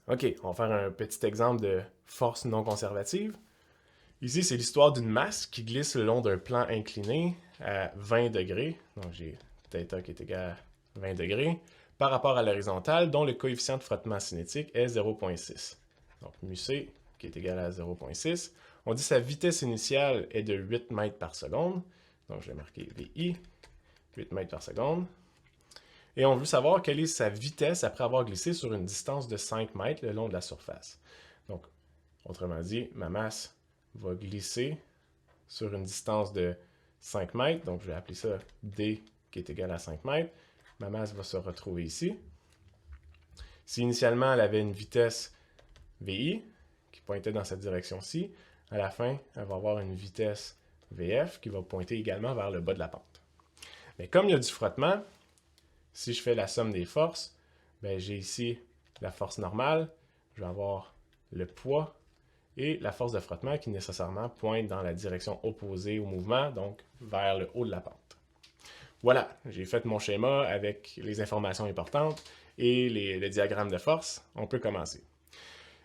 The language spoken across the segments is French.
OK, on va faire un petit exemple de force non conservative. Ici, c'est l'histoire d'une masse qui glisse le long d'un plan incliné à 20 degrés. Donc, j'ai θ qui est égal à 20 degrés par rapport à l'horizontale, dont le coefficient de frottement cinétique est 0,6. Donc, μc qui est égal à 0,6. On dit que sa vitesse initiale est de 8 mètres par seconde. Donc, je vais marquer VI, 8 mètres par seconde. Et on veut savoir quelle est sa vitesse après avoir glissé sur une distance de 5 mètres le long de la surface. Donc, autrement dit, ma masse va glisser sur une distance de 5 mètres. Donc, je vais appeler ça D qui est égal à 5 mètres. Ma masse va se retrouver ici. Si initialement elle avait une vitesse VI qui pointait dans cette direction-ci, à la fin, elle va avoir une vitesse VF qui va pointer également vers le bas de la pente. Mais comme il y a du frottement, si je fais la somme des forces, ben j'ai ici la force normale, je vais avoir le poids et la force de frottement qui nécessairement pointe dans la direction opposée au mouvement, donc vers le haut de la pente. Voilà, j'ai fait mon schéma avec les informations importantes et le diagramme de force. On peut commencer.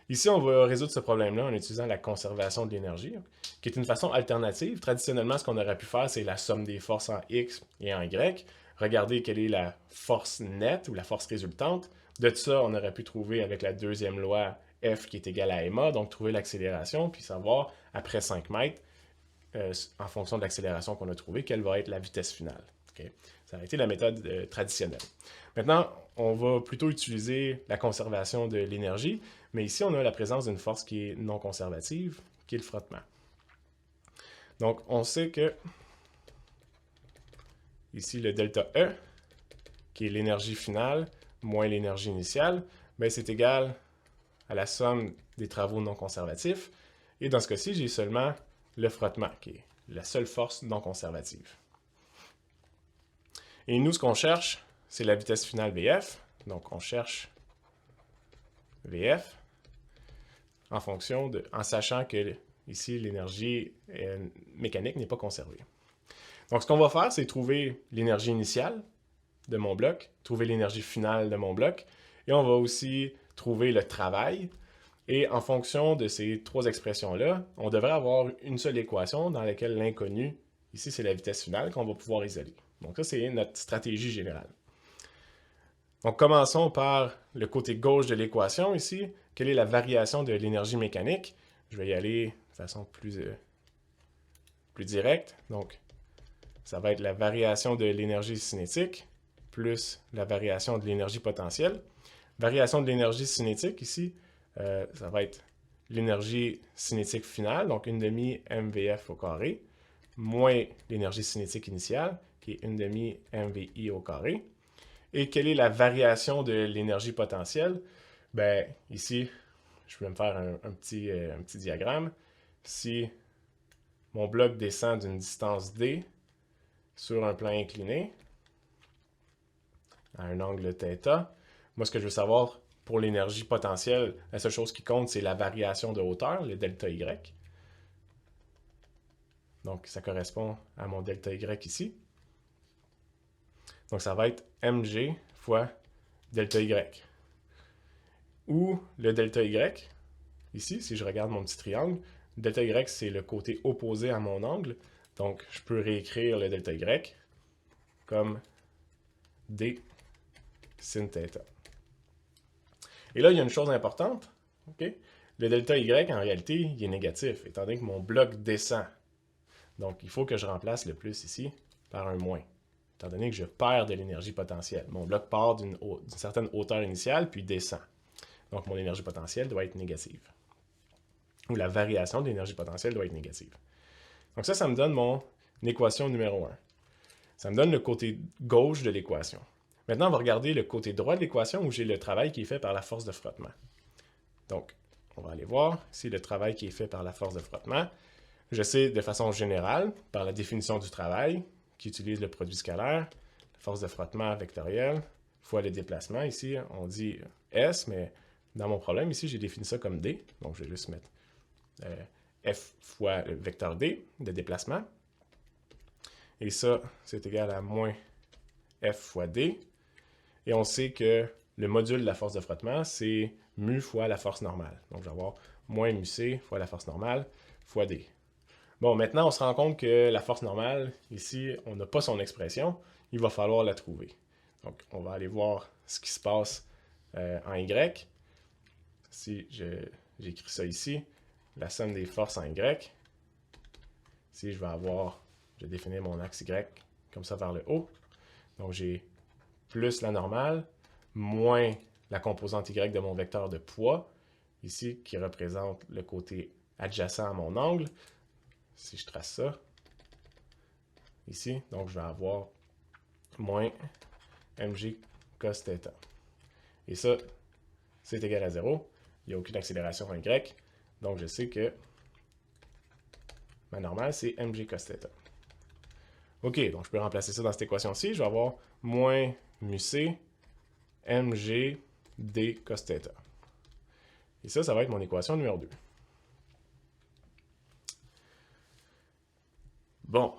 Ici, on va résoudre ce problème-là en utilisant la conservation de l'énergie, qui est une façon alternative. Traditionnellement, ce qu'on aurait pu faire, c'est la somme des forces en X et en Y. Regarder quelle est la force nette ou la force résultante. De ça, on aurait pu trouver avec la deuxième loi F qui est égale à ma, donc trouver l'accélération, puis savoir, après 5 mètres, en fonction de l'accélération qu'on a trouvée, quelle va être la vitesse finale. Okay? Ça a été la méthode traditionnelle. Maintenant, on va plutôt utiliser la conservation de l'énergie, mais ici, on a la présence d'une force qui est non conservative, qui est le frottement. Donc, on sait que ici, le delta E, qui est l'énergie finale moins l'énergie initiale, ben, c'est égal à la somme des travaux non conservatifs. Et dans ce cas-ci, j'ai seulement le frottement, qui est la seule force non conservative. Et nous, ce qu'on cherche, c'est la vitesse finale VF. Donc, on cherche VF en sachant que ici, l'énergie mécanique n'est pas conservée. Donc, ce qu'on va faire, c'est trouver l'énergie initiale de mon bloc, trouver l'énergie finale de mon bloc, et on va aussi trouver le travail. Et en fonction de ces trois expressions-là, on devrait avoir une seule équation dans laquelle l'inconnu, ici, c'est la vitesse finale qu'on va pouvoir isoler. Donc ça, c'est notre stratégie générale. Donc commençons par le côté gauche de l'équation ici. Quelle est la variation de l'énergie mécanique? Je vais y aller de façon plus directe. Donc, ça va être la variation de l'énergie cinétique plus la variation de l'énergie potentielle. Variation de l'énergie cinétique ici, ça va être l'énergie cinétique finale, donc 1 demi mvf au carré, moins l'énergie cinétique initiale, qui est 1 demi mvi au carré. Et quelle est la variation de l'énergie potentielle? Ben, ici, je vais me faire un petit diagramme. Si mon bloc descend d'une distance d sur un plan incliné, à un angle θ, moi, ce que je veux savoir pour l'énergie potentielle, la seule chose qui compte, c'est la variation de hauteur, le delta Y. Donc, ça correspond à mon delta Y ici. Donc, ça va être mg fois delta Y. Ou le delta Y, ici, si je regarde mon petit triangle, delta Y, c'est le côté opposé à mon angle. Donc, je peux réécrire le delta Y comme d sin θ. Et là, il y a une chose importante. Okay? Le delta Y, en réalité, il est négatif, étant donné que mon bloc descend. Donc, il faut que je remplace le plus ici par un moins, étant donné que je perds de l'énergie potentielle. Mon bloc part d'une certaine hauteur initiale, puis descend. Donc, mon énergie potentielle doit être négative. Ou la variation de l'énergie potentielle doit être négative. Donc ça me donne mon équation numéro 1. Ça me donne le côté gauche de l'équation. Maintenant, on va regarder le côté droit de l'équation où j'ai le travail qui est fait par la force de frottement. Donc, on va aller voir ici le travail qui est fait par la force de frottement. Je sais de façon générale, par la définition du travail, qui utilise le produit scalaire, la force de frottement vectorielle, fois le déplacement. Ici, on dit S, mais dans mon problème, ici, j'ai défini ça comme D. Donc, je vais juste mettre F fois le vecteur D de déplacement. Et ça, c'est égal à moins F fois D. Et on sait que le module de la force de frottement, c'est mu fois la force normale. Donc, je vais avoir moins mu c fois la force normale fois d. Bon, maintenant, on se rend compte que la force normale, ici, on n'a pas son expression. Il va falloir la trouver. Donc, on va aller voir ce qui se passe en Y. Si j'écris ça ici, la somme des forces en Y. Ici, je vais définir mon axe Y comme ça vers le haut. Donc, j'ai plus la normale, moins la composante Y de mon vecteur de poids, ici, qui représente le côté adjacent à mon angle. Si je trace ça, ici, donc je vais avoir moins mg cos θ. Et ça, c'est égal à 0. Il n'y a aucune accélération en Y. Donc, je sais que ma normale, c'est mg cos θ. OK, donc je peux remplacer ça dans cette équation-ci. Je vais avoir moins mu c mg d cos θ. Et ça va être mon équation numéro 2. Bon,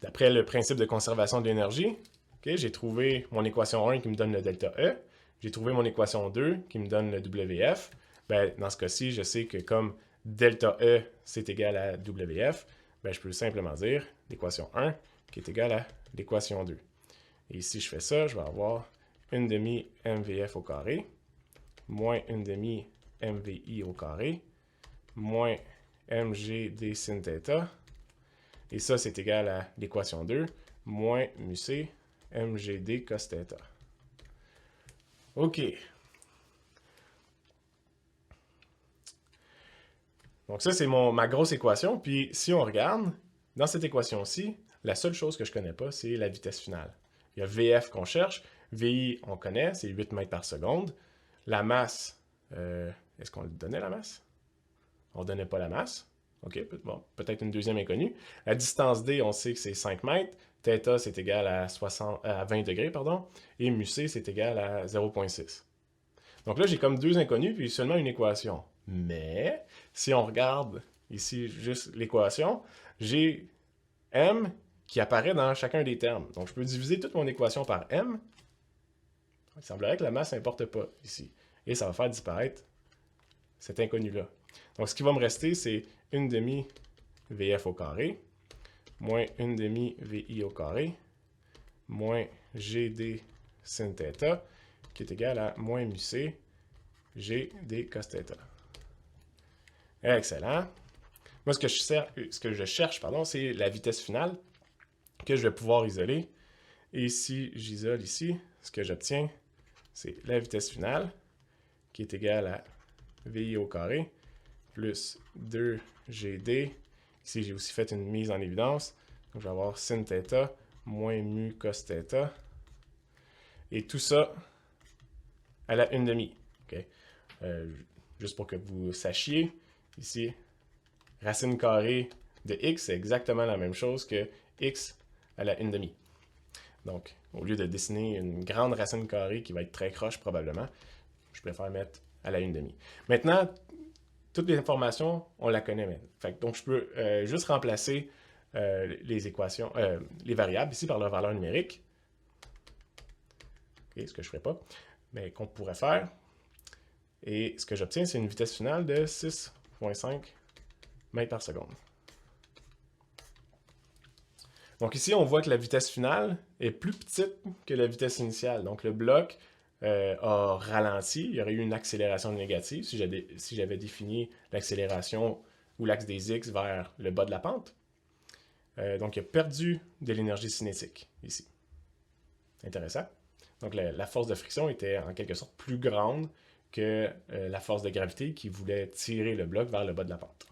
d'après le principe de conservation de l'énergie, okay, j'ai trouvé mon équation 1 qui me donne le delta E. J'ai trouvé mon équation 2 qui me donne le WF. Ben, dans ce cas-ci, je sais que comme delta E, c'est égal à WF, ben, je peux simplement dire l'équation 1 qui est égale à l'équation 2. Et si je fais ça, je vais avoir 1 demi MVF au carré, moins 1 demi MVI au carré, moins MGD sin θ. Et ça, c'est égal à l'équation 2, moins mu c MGD cos θ. OK. Donc ça, c'est ma grosse équation. Puis si on regarde, dans cette équation-ci, la seule chose que je ne connais pas, c'est la vitesse finale. Il y a VF qu'on cherche. VI, on connaît, c'est 8 mètres par seconde. La masse, est-ce qu'on donnait la masse? On ne donnait pas la masse. OK, bon, peut-être une deuxième inconnue. La distance D, on sait que c'est 5 mètres. Θ, c'est égal à 20 degrés, pardon. Et mu c, c'est égal à 0,6. Donc là, j'ai comme deux inconnus, puis seulement une équation. Mais, si on regarde ici juste l'équation, j'ai m qui apparaît dans chacun des termes. Donc, je peux diviser toute mon équation par m. Il semblerait que la masse n'importe pas ici. Et ça va faire disparaître cet inconnu-là. Donc, ce qui va me rester, c'est 1 demi VF au carré, moins 1 demi VI au carré, moins GD sin θ, qui est égal à moins mu c GD cos θ. Excellent. Moi, ce que je cherche, c'est la vitesse finale que je vais pouvoir isoler. Et si j'isole ici, ce que j'obtiens, c'est la vitesse finale qui est égale à VI au carré plus 2GD. Ici, j'ai aussi fait une mise en évidence. Donc, je vais avoir sin θ moins mu cos θ. Et tout ça à la 1 demi. Okay? Juste pour que vous sachiez, ici, racine carrée de x, c'est exactement la même chose que x à la 1 demi. Donc, au lieu de dessiner une grande racine carrée qui va être très croche probablement, je préfère mettre à la 1 demi. Maintenant, toutes les informations, on la connaît maintenant. Donc, je peux juste remplacer les équations, les variables ici par leur valeur numérique. Okay, ce que je ne ferai pas, mais qu'on pourrait faire. Et ce que j'obtiens, c'est une vitesse finale de 6,5 mètres par seconde. Donc ici, on voit que la vitesse finale est plus petite que la vitesse initiale. Donc le bloc a ralenti. Il y aurait eu une accélération négative si j'avais défini l'accélération ou l'axe des x vers le bas de la pente. Donc il a perdu de l'énergie cinétique ici. Intéressant. Donc la force de friction était en quelque sorte plus grande que la force de gravité qui voulait tirer le bloc vers le bas de la pente.